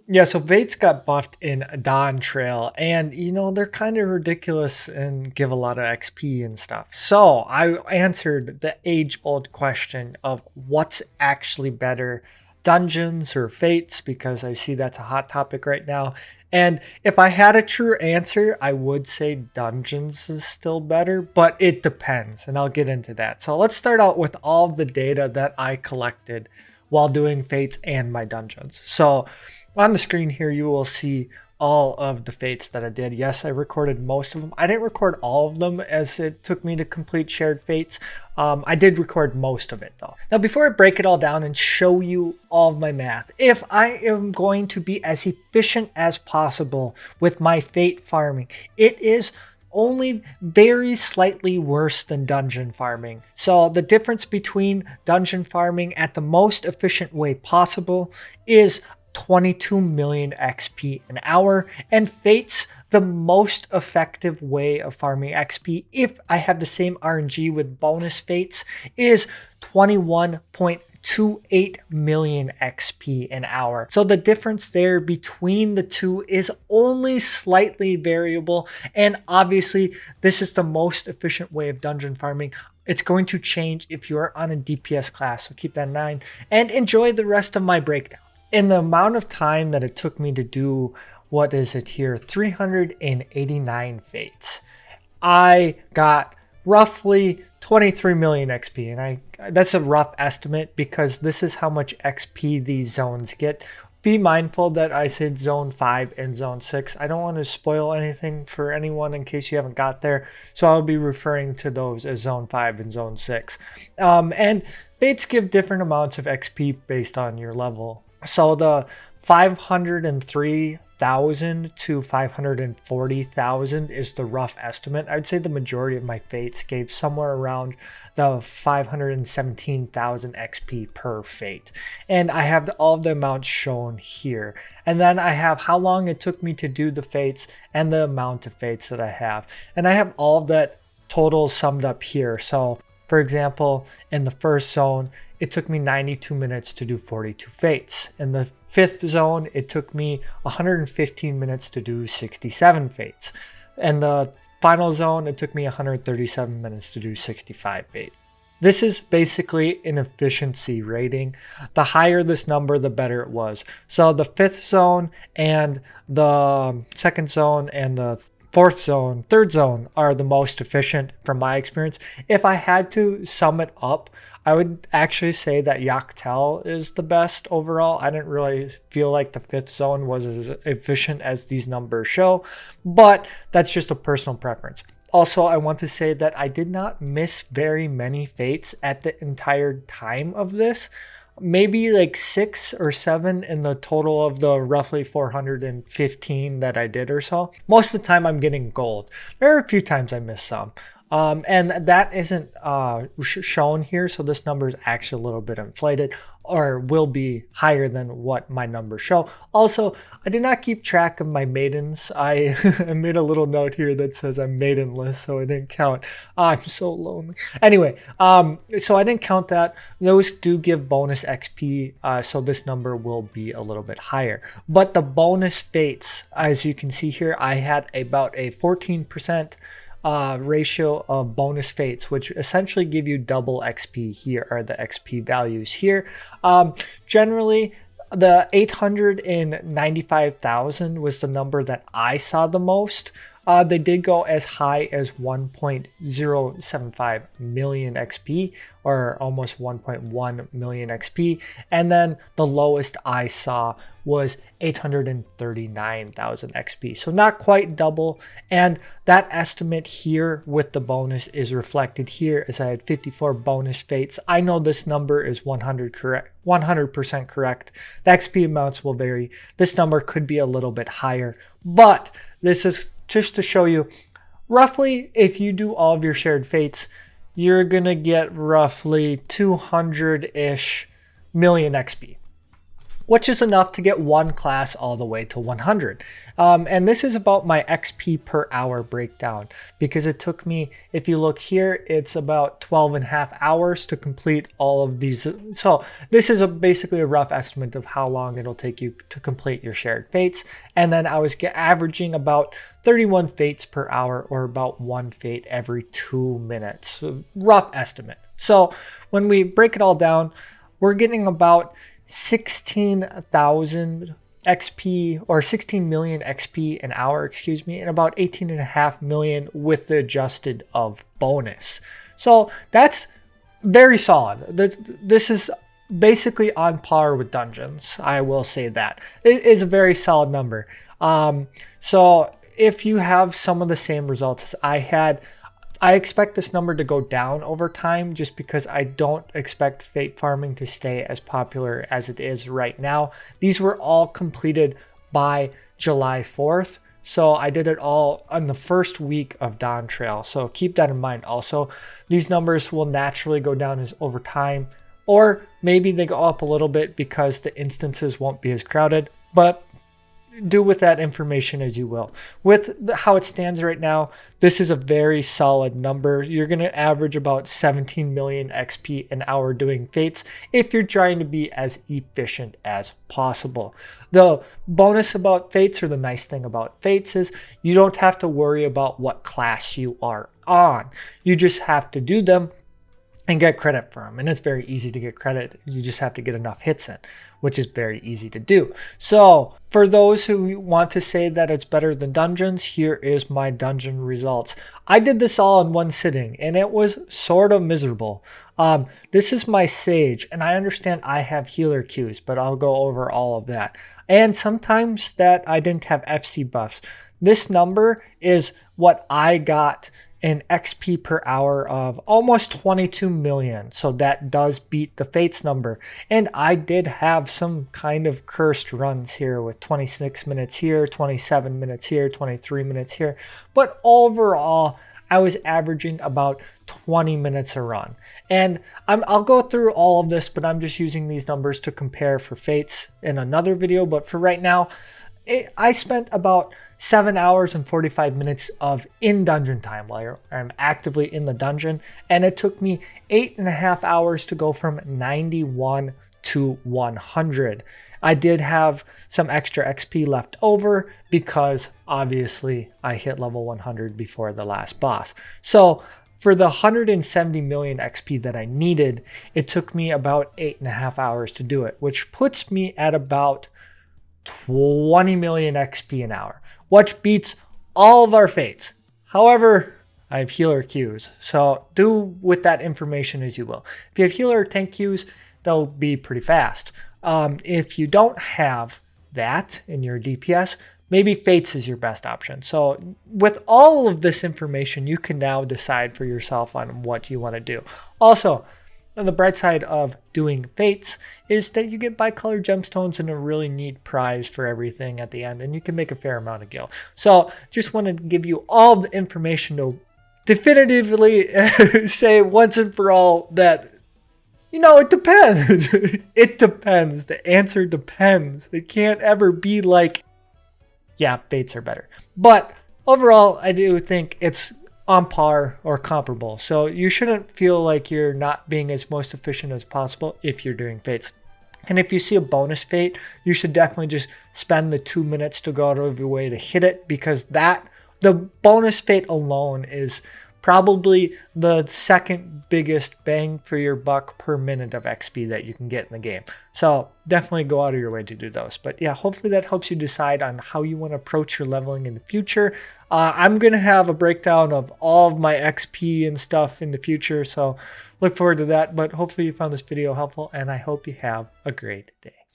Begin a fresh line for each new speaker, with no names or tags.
Yeah, so Vates got buffed in Dawntrail, and they're kind of ridiculous and give a lot of XP and stuff. So I answered the age-old question of what's actually better, dungeons or Fates, because I see that's a hot topic right now. And if I had a true answer, I would say dungeons is still better, but it depends, and I'll get into that. So let's start out with all of the data that I collected while doing Fates and my dungeons. So on the screen here, you will see all of the Fates that I did. Yes, I recorded most of them. I didn't record all of them as it took me to complete shared Fates. I did record most of it though. Now, before I break it all down and show you all of my math, if I am going to be as efficient as possible with my Fate farming, it is only very slightly worse than dungeon farming. So the difference between dungeon farming at the most efficient way possible is 22 million XP an hour, and Fates, the most effective way of farming XP, if I have the same RNG with bonus Fates, is 21.28 million XP an hour. So the difference there between the two is only slightly variable, and obviously this is the most efficient way of dungeon farming. It's going to change if you're on a DPS class, so keep that in mind and enjoy the rest of my breakdown. In the amount of time that it took me to do, what is it here, 389 Fates, I got roughly 23 million XP. And that's a rough estimate because this is how much XP these zones get. Be mindful that I said zone 5 and zone 6. I don't want to spoil anything for anyone in case you haven't got there. So I'll be referring to those as zone 5 and zone 6. And Fates give different amounts of XP based on your level. So the 503,000 to 540,000 is the rough estimate. I would say the majority of my Fates gave somewhere around the 517,000 XP per Fate. And I have all of the amounts shown here. And then I have how long it took me to do the Fates and the amount of Fates that I have. And I have all of that total summed up here. So for example, in the first zone, it took me 92 minutes to do 42 Fates. In the fifth zone, it took me 115 minutes to do 67 Fates. In the final zone, it took me 137 minutes to do 65 Fates. This is basically an efficiency rating. The higher this number, the better it was. So the fifth zone and the second zone and the fourth zone, third zone are the most efficient from my experience. If I had to sum it up, I would actually say that Yoctel is the best overall. I didn't really feel like the fifth zone was as efficient as these numbers show, but that's just a personal preference. Also, I want to say that I did not miss very many Fates at the entire time of this. Maybe like 6 or 7 in the total of the roughly 415 that I did or so. Most of the time I'm getting gold. There are a few times I missed some. And that isn't shown here, so this number is actually a little bit inflated or will be higher than what my numbers show. Also, I did not keep track of my maidens. I made a little note here that says I'm maidenless, so I didn't count. I'm so lonely. Anyway, so I didn't count that. Those do give bonus XP, so this number will be a little bit higher. But the bonus Fates, as you can see here, I had about a 14% ratio of bonus Fates, which essentially give you double XP. Here are the XP values here. Generally, the 895,000 was the number that I saw the most. They did go as high as 1.075 million XP, or almost 1.1 million XP. And then the lowest I saw was 839,000 XP. So not quite double. And that estimate here with the bonus is reflected here as I had 54 bonus Fates. I know this number is 100% correct. The XP amounts will vary. This number could be a little bit higher, but this is just to show you, roughly, if you do all of your shared Fates, you're going to get roughly 200-ish million XP. which is enough to get one class all the way to 100. And this is about my XP per hour breakdown, because it took me, if you look here, it's about 12.5 hours to complete all of these. So this is basically a rough estimate of how long it'll take you to complete your shared fates. And then I was averaging about 31 fates per hour, or about one fate every 2 minutes. So rough estimate. So when we break it all down, we're getting about 16,000 XP, or 16 million XP an hour, excuse me, and about 18.5 million with the adjusted of bonus. So that's very solid. This is basically on par with dungeons. I will say that. It is a very solid number. So if you have some of the same results as I had, I expect this number to go down over time, just because I don't expect fate farming to stay as popular as it is right now. These were all completed by July 4th. So I did it all on the first week of Dawntrail. So keep that in mind also. These numbers will naturally go down over time, or maybe they go up a little bit because the instances won't be as crowded, but do with that information as you will. With how it stands right now, this is a very solid number. You're going to average about 17 million XP an hour doing fates if you're trying to be as efficient as possible. The bonus about fates, or the nice thing about fates, is you don't have to worry about what class you are on. You just have to do them and get credit for them. And it's very easy to get credit. You just have to get enough hits in, which is very easy to do. So for those who want to say that it's better than dungeons, here is my dungeon results. I did this all in one sitting, and it was sort of miserable. This is my Sage, and I understand I have healer queues, but I'll go over all of that. And sometimes that I didn't have FC buffs. This number is what I got in XP per hour of almost 22 million. So that does beat the Fates number. And I did have some kind of cursed runs here with 26 minutes here, 27 minutes here, 23 minutes here. But overall, I was averaging about 20 minutes a run. And I'll go through all of this, but I'm just using these numbers to compare for Fates in another video. But for right now, I spent about 7 hours and 45 minutes of in-dungeon time while I'm actively in the dungeon, and it took me 8.5 hours to go from 91 to 100. I did have some extra XP left over because obviously I hit level 100 before the last boss. So for the 170 million XP that I needed, it took me about 8.5 hours to do it, which puts me at about 20 million XP an hour, which beats all of our fates. However, I have healer queues, so do with that information as you will. If you have healer tank queues, they'll be pretty fast. If you don't have that in your DPS, maybe Fates is your best option. So with all of this information, you can now decide for yourself on what you want to do. Also, on the bright side of doing Fates is that you get bicolor gemstones and a really neat prize for everything at the end, and you can make a fair amount of gil. So just want to give you all the information to definitively say once and for all that, you know, it depends. It depends. The answer depends. It can't ever be like, yeah, Fates are better. But overall, I do think it's on par or comparable. So you shouldn't feel like you're not being as most efficient as possible if you're doing Fates. And if you see a bonus Fate, you should definitely just spend the 2 minutes to go out of your way to hit it, because the bonus Fate alone is probably the second biggest bang for your buck per minute of XP that you can get in the game. So definitely go out of your way to do those. But yeah, hopefully that helps you decide on how you want to approach your leveling in the future. I'm going to have a breakdown of all of my XP and stuff in the future, so look forward to that. But hopefully you found this video helpful, and I hope you have a great day.